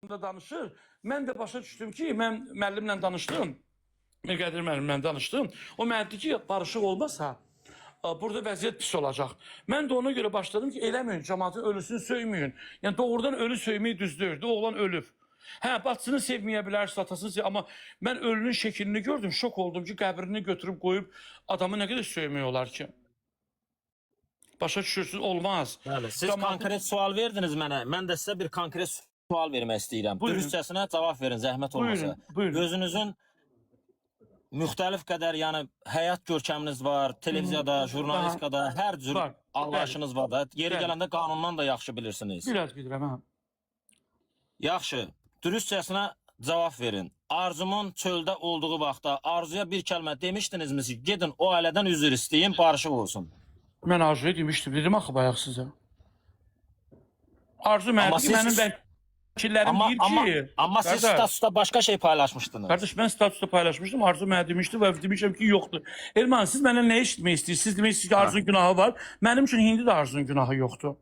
da danışır. Mən də başa düşdüm ki, mən müəllimlə danışdım. Mirqədir müəllimlə danışdım. O mənə dedi ki, barışıq olmasa burada vəziyyət pis olacaq. Mən də ona görə başladım ki, eləməyin, cəmaatın ölüsünü söyməyin. Yəni doğrudan ölü söymək düzdür. Oğlan ölüb. Hə, bacısını sevməyə bilərsə, atasını sevməyə, amma mən ölünün şəklini gördüm, şok oldum ki, qəbrini götürüb qoyub adamı nə qədər söymək olar ki? Başa düşürsünüz, olmaz. Bəli, siz konkret sual verdiniz mənə. Mən də sizə bir konkret sual vermək istəyirəm. Dürüstcəsinə cavab verin, zəhmət olmasa. Buyurun. Özünüzün müxtəlif qədər, yəni həyat görkəminiz var, televiziyada, jurnalistikada, hər cür anlayışınız var da. Yeri gələndə qanundan da yaxşı bilirsiniz. Biraz bilirəm, hə. Yaxşı, dürüstcəsinə cavab verin. Arzumun çöldə olduğu vaxtda Arzuya bir kəlmə demişdinizmi ki, gedin o ailədən üzr istəyin, barışıq olsun. Mən Arzuya demişdim, dedim axı bayaq sizə. Arzu mənim vəkillərim deyir ki... Amma siz statusda başqa şey paylaşmışdınız. Qardaş, mən statusda paylaşmışdım, Arzu mənə demişdi və demişəm ki, yoxdur. Elman, siz mənə nə eşitmək istəyirsiniz? Siz demək istəyirsiniz ki, Arzunun günahı var. Mənim üçün indi də Arzunun günahı yoxdur.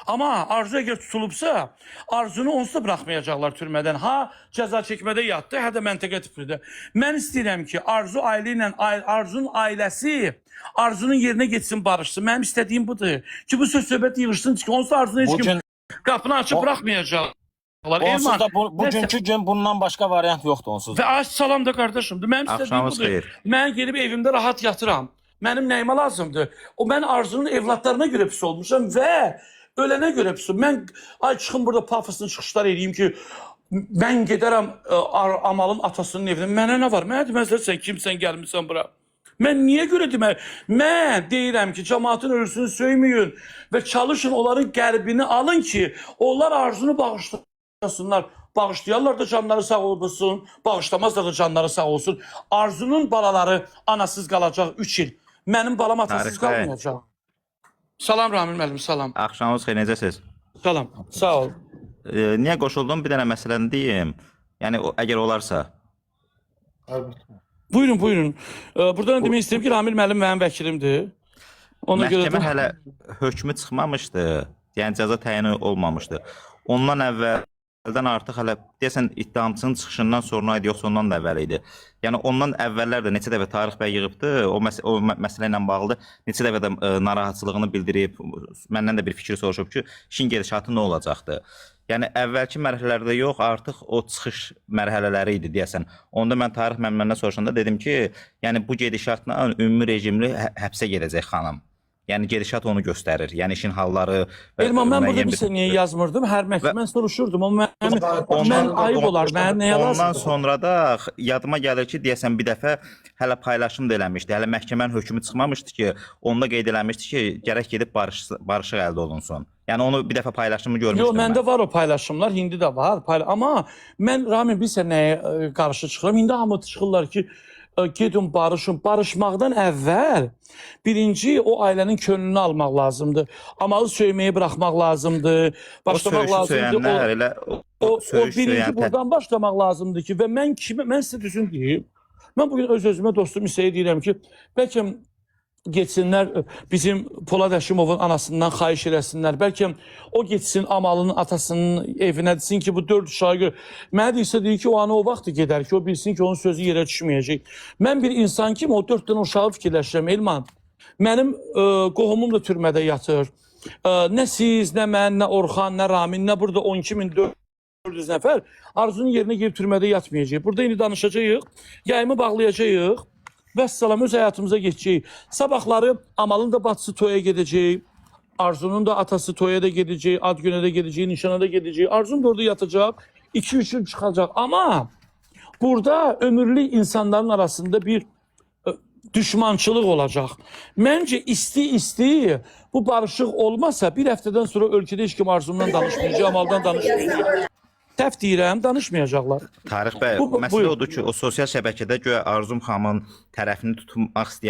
Amma Arzu əgər tutulubsa, Arzunu onsuz da buraxmayacaqlar türmədən. Ha, cəza çəkmədə yatdı, hə də məntəqə tipridə. Mən istəyirəm ki, Arzu ailə ilə, Arzunun ailəsi Arzunun yerinə geçsin, barışsın. Mənim istədiyim budur. Ki, bu söz-söhbət yığışsın, ki, onsuz Arzunu heç kim qapını açıb buraxmayacaq. Onsuz da bugünkü gün bundan başqa variant yoxdur onsuz. Və salam da qardaşımdır. Mənim istədiyim budur. Mən gelib evimdə rahat yatıram. Mənim nəyimə lazımdır? Mən Arzunun evlatlarına görə pis olmuşam və ölənə görə pis. Mən çıxım burada pafosunu çıxışlar edeyim ki, mən gedərəm Amalın atasının evinə. Mənə nə var? Mənə deməzlər sən kimsən, gəlmirsən bura. Mən niyə görə demək? Mən deyirəm ki, cəmaatın ölüsünü söyməyin və çalışın onların qəlbini alın ki, onlar Arzunu bağışlasınlar. Bağışlayanlar da canları sağ olsun, bağışlamazlar da canları sağ olsun. Arzunun balaları anasız qalacaq 3 il. Mənim balam atasız qalmayacaq. Salam Ramil müəllim, salam. Axşamınız xeyir, necəsiz? Salam, sağ ol. Niyə qoşuldum? Bir dənə məsələni deyim. Yəni, əgər olarsa. Buyurun, buyurun. Buradan demək istəyirəm ki, Ramil müəllim mənim vəkilimdir. Məhkəmə hələ hökmü çıxmamışdı. Yəni, cəza təyini olmamışdı. Ondan əvvəldən artıq hələ, deyəsən, iddiamçının çıxışından sonra idi, yoxsa ondan da əvvəl idi. Yəni, ondan əvvəllər də neçə dəfə Tarix bəy yığıbdı, o məsələ ilə bağlı neçə dəfə də narahatçılığını bildirib, məndən də bir fikir soruşub ki, işin gedişatı nə olacaqdı? Yəni, əvvəlki mərhələlərdə yox, artıq o çıxış mərhələləri idi, deyəsən. Onda mən Tarix məndən soruşanda dedim ki, yəni, bu gedişatla ümumi rejimli həbsə gedəcək xanım. Yəni, gedişat onu göstərir. Yəni, işin halları... Elman, mən burada bir niyə yazmırdım? Hər məhkəmə soruşurdum. Mən ayıb olar, mən nəyə lazımdır? Ondan sonra da yadıma gəlir ki, deyəsən, bir dəfə hələ paylaşım da eləmişdi. Hələ məhkəmənin hökmü çıxmamışdı ki, onda qeyd eləmişdi ki, gərək gedib barışıq əldə olunsun. Yəni, onu bir dəfə paylaşımı görmüşdüm. Yox, məndə var o paylaşımlar, indi də var. Amma mən, Ramin, bilsən nəyə qarşı çıxıram? İndi hamı çıxırlar ki, gedin barışın. Barışmaqdan əvvəl birinci o ailənin könlünü almaq lazımdır. Amalı söyməyi buraxmaq lazımdır. Başlamaq lazımdır. O birinci buradan başlamaq lazımdır ki, və mən sizə düzün deyim. Mən bugün öz-özümə dostum İsa'ya deyirəm ki, bəlkə geçsinlər bizim Polad Həşimovun anasından xahiş eləsinlər. Bəlkə o geçsin Amalının atasının evinə desin ki, bu 4 uşağı gör. Mənə deyirsə deyir ki, o ana o vaxt gedər ki, o bilsin ki, onun sözü yerə düşməyəcək. Mən bir insan kimi o 4 dənə uşağı fikirləşirəm, Elman. Mənim qohumum da türmədə yatır. Nə siz, nə mən, nə Orxan, nə Ramin, nə burada 12.400 nəfər Arzunun yerinə girib türmədə yatmayacaq. Burada indi danışacağıq, yayımı bağlayacağıq. Vəssalam, öz həyatımıza geçəcək. Sabahları Amalın da bacısı toya gedəcək. Arzunun da atası toya da gedəcək. Ad günə də gedəcək, nişana da gedəcək. Arzun da orada yatacaq. 2-3 il çıxacaq. Amma burada ömürlü insanların arasında bir düşmançılıq olacaq. Məncə isti bu barışıq olmasa bir həftədən sonra ölkədə heç kim Arzundan danışmayacaq, Amaldan danışmayacaq. Təf deyirəm, danışmayacaqlar. Tarix bəy, məsələ odur ki, o sosial şəbəkədə göyə Arzum xanımın tərəfini tutmaq istəyən